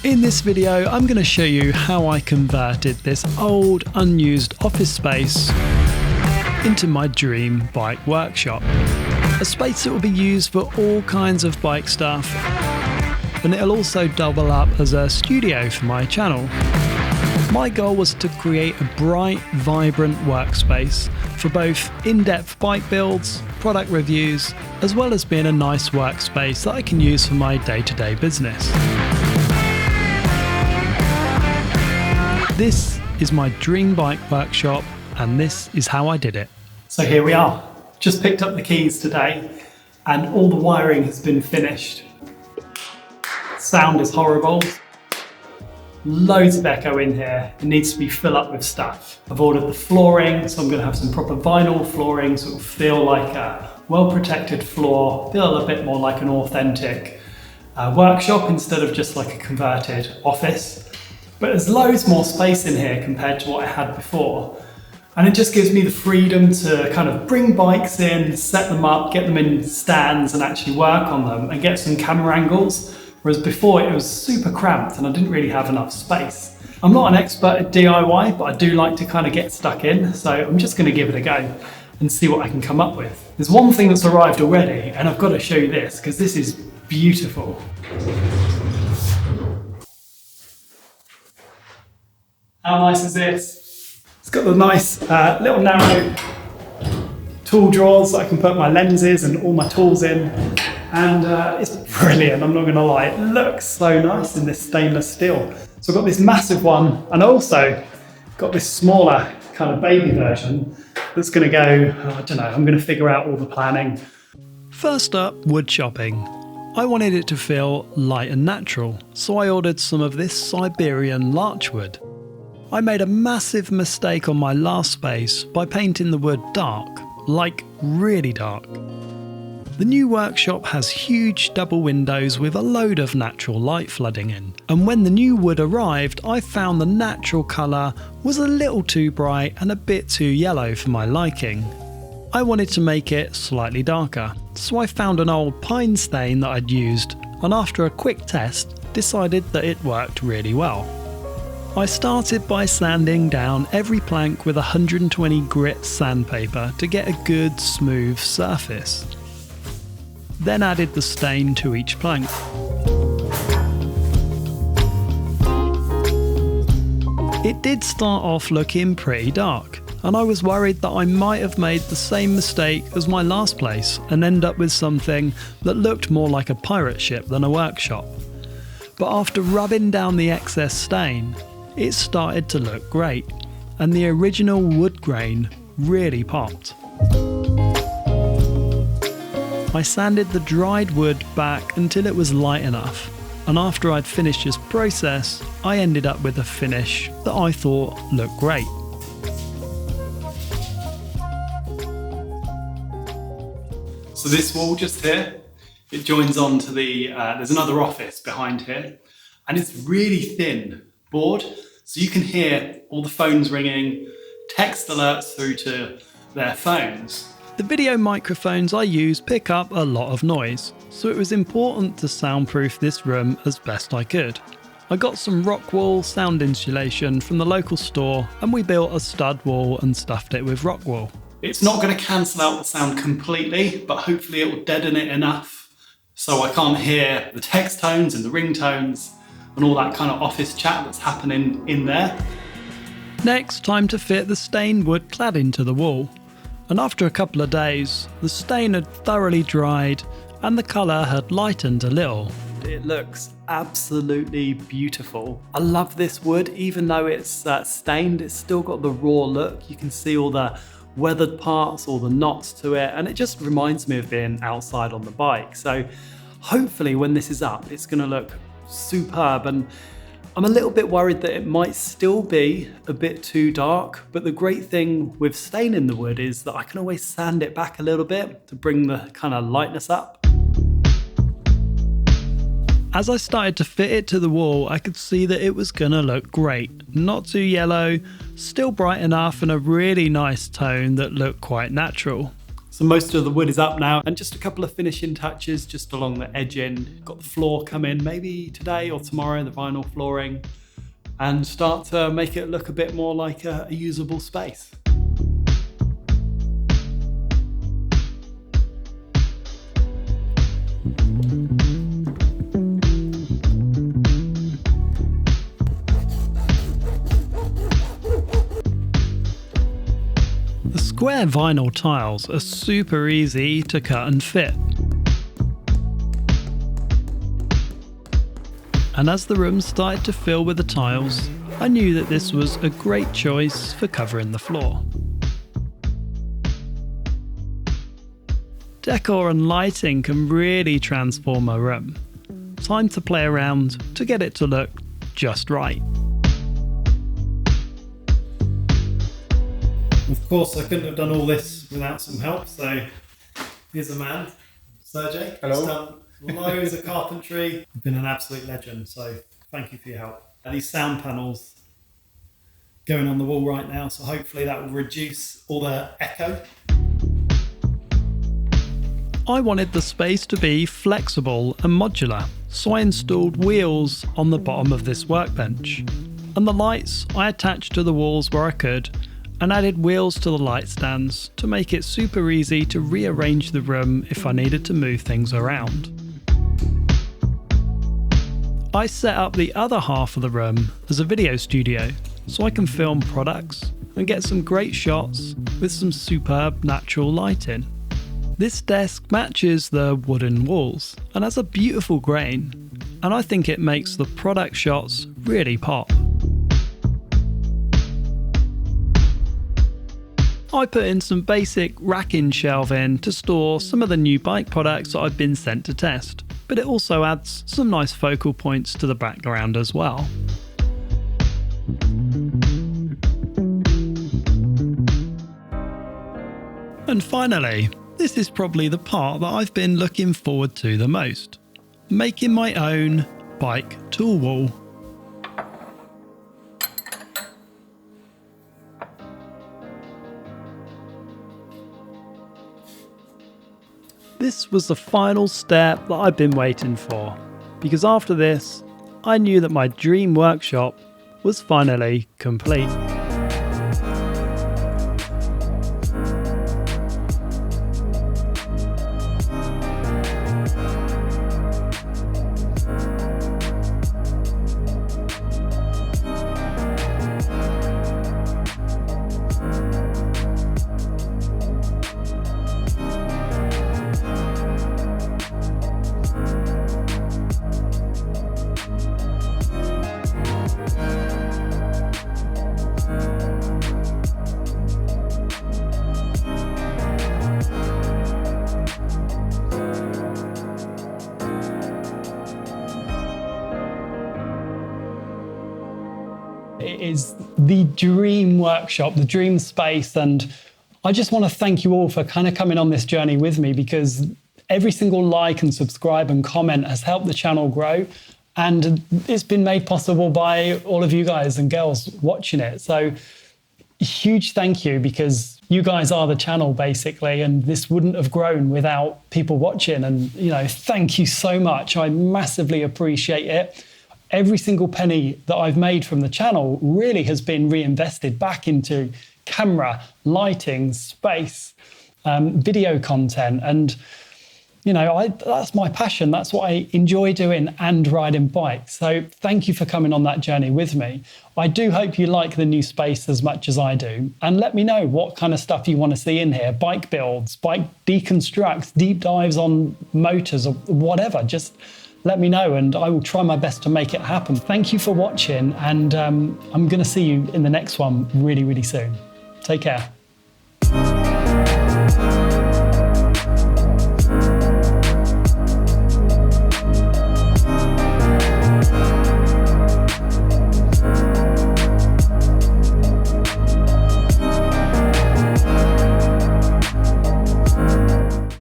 In this video, I'm going to show you how I converted this old, unused office space into my dream bike workshop. A space that will be used for all kinds of bike stuff, and it'll also double up as a studio for my channel. My goal was to create a bright, vibrant workspace for both in-depth bike builds, product reviews, as well as being a nice workspace that I can use for my day-to-day business. This is my dream bike workshop, and this is how I did it. So here we are. Just picked up the keys today, and all the wiring has been finished. Sound is horrible. Loads of echo in here. It needs to be filled up with stuff. I've ordered the flooring, so I'm going to have some proper vinyl flooring, so it'll feel like a well-protected floor, feel a bit more like an authentic workshop instead of just like a converted office. But there's loads more space in here compared to what I had before. And it just gives me the freedom to kind of bring bikes in, set them up, get them in stands and actually work on them and get some camera angles. Whereas before it was super cramped and I didn't really have enough space. I'm not an expert at DIY, but I do like to kind of get stuck in. So I'm just going to give it a go and see what I can come up with. There's one thing that's arrived already, and I've got to show you this because this is beautiful. How nice is this? It's got the nice little narrow tool drawers that I can put my lenses and all my tools in. And it's brilliant, I'm not going to lie. It looks so nice in this stainless steel. So I've got this massive one, and also got this smaller kind of baby version that's going to go, I don't know, I'm going to figure out all the planning. First up, wood chopping. I wanted it to feel light and natural, so I ordered some of this Siberian larch wood. I made a massive mistake on my last space by painting the wood dark, like really dark. The new workshop has huge double windows with a load of natural light flooding in, and when the new wood arrived, I found the natural colour was a little too bright and a bit too yellow for my liking. I wanted to make it slightly darker, so I found an old pine stain that I'd used, and after a quick test, decided that it worked really well. I started by sanding down every plank with 120 grit sandpaper to get a good smooth surface. Then added the stain to each plank. It did start off looking pretty dark, and I was worried that I might have made the same mistake as my last place and end up with something that looked more like a pirate ship than a workshop. But after rubbing down the excess stain, it started to look great, and the original wood grain really popped. I sanded the dried wood back until it was light enough, and after I'd finished this process, I ended up with a finish that I thought looked great. So this wall just here, it joins on to the, there's another office behind here, and it's really thin board, so you can hear all the phones ringing, text alerts through to their phones. The video microphones I use pick up a lot of noise, so it was important to soundproof this room as best I could. I got some rock wool sound insulation from the local store, and we built a stud wall and stuffed it with rock wool. It's not going to cancel out the sound completely, but hopefully it will deaden it enough so I can't hear the text tones and the ringtones and all that kind of office chat that's happening in there. Next, time to fit the stained wood cladding to the wall. And after a couple of days, the stain had thoroughly dried and the colour had lightened a little. It looks absolutely beautiful. I love this wood, even though it's stained, it's still got the raw look. You can see all the weathered parts, all the knots to it, and it just reminds me of being outside on the bike. So hopefully when this is up, it's going to look superb, and I'm a little bit worried that it might still be a bit too dark, but the great thing with staining the wood is that I can always sand it back a little bit to bring the kind of lightness up. As I started to fit it to the wall, I could see that it was gonna look great. Not too yellow, still bright enough, and a really nice tone that looked quite natural. So most of the wood is up now, and just a couple of finishing touches just along the edging. Got the floor come in maybe today or tomorrow, the vinyl flooring, and start to make it look a bit more like a usable space. The square vinyl tiles are super easy to cut and fit. And as the room started to fill with the tiles, I knew that this was a great choice for covering the floor. Decor and lighting can really transform a room. Time to play around to get it to look just right. Of course, I couldn't have done all this without some help, so here's a man, Sergey. Hello. He's done loads of carpentry. You've been an absolute legend, so thank you for your help. These sound panels going on the wall right now, so hopefully that will reduce all the echo. I wanted the space to be flexible and modular, so I installed wheels on the bottom of this workbench. And the lights I attached to the walls where I could, and added wheels to the light stands to make it super easy to rearrange the room if I needed to move things around. I set up the other half of the room as a video studio so I can film products and get some great shots with some superb natural lighting. This desk matches the wooden walls and has a beautiful grain, and I think it makes the product shots really pop. I put in some basic racking shelving to store some of the new bike products that I've been sent to test, but it also adds some nice focal points to the background as well. And finally, this is probably the part that I've been looking forward to the most: making my own bike tool wall. This was the final step that I've been waiting for, because after this, I knew that my dream workshop was finally complete. It is the dream workshop, the dream space, and I just want to thank you all for kind of coming on this journey with me, because every single like and subscribe and comment has helped the channel grow, and it's been made possible by all of you guys and girls watching it. So huge thank you, because you guys are the channel basically, and this wouldn't have grown without people watching. And thank you so much. I massively appreciate it. Every single penny that I've made from the channel really has been reinvested back into camera, lighting, space, video content. And, that's my passion. That's what I enjoy doing, and riding bikes. So thank you for coming on that journey with me. I do hope you like the new space as much as I do. And let me know what kind of stuff you want to see in here. Bike builds, bike deconstructs, deep dives on motors, or whatever. Just let me know, and I will try my best to make it happen. Thank you for watching, and I'm going to see you in the next one really, really soon. Take care.